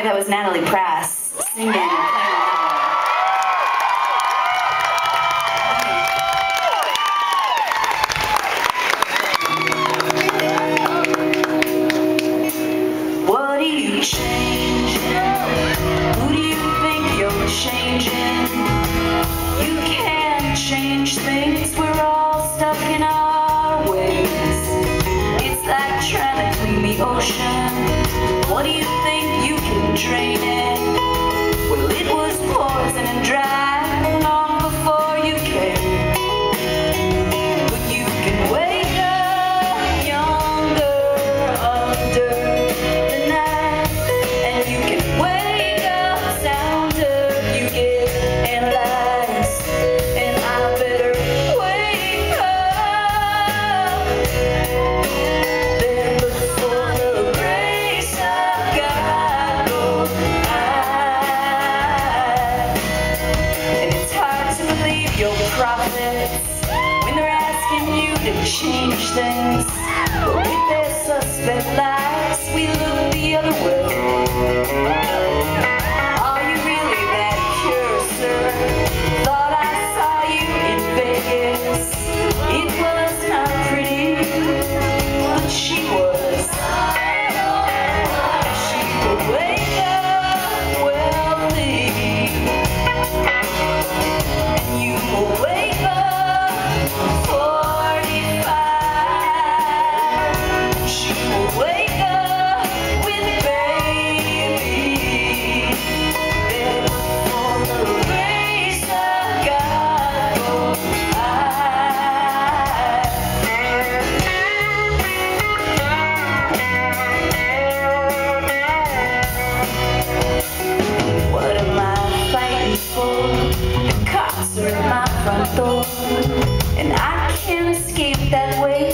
way, that was Natalie Prass singing. What do you change? Who do you think you're changing? You can't change things, we're all stuck in our ways. It's like trying to clean the ocean. What do you think you can drain it? Well, it was poison and dry long before you came. But you can wake up younger under the night, and you can wake up sounder, you get analyzed. And I better wake up, then look for the grace of God. And it's hard to believe your prophets when they're asking you to change things. But with their suspect lies, we look the other way. Are you really that pure, sir? Thought I saw you in Vegas. It was not pretty, but she was. She would wake up wealthy, and you will wake up 45. She will wake up with baby. Then for the grace of God go What am I fighting for? The cops are at my front door, and I can't escape that way.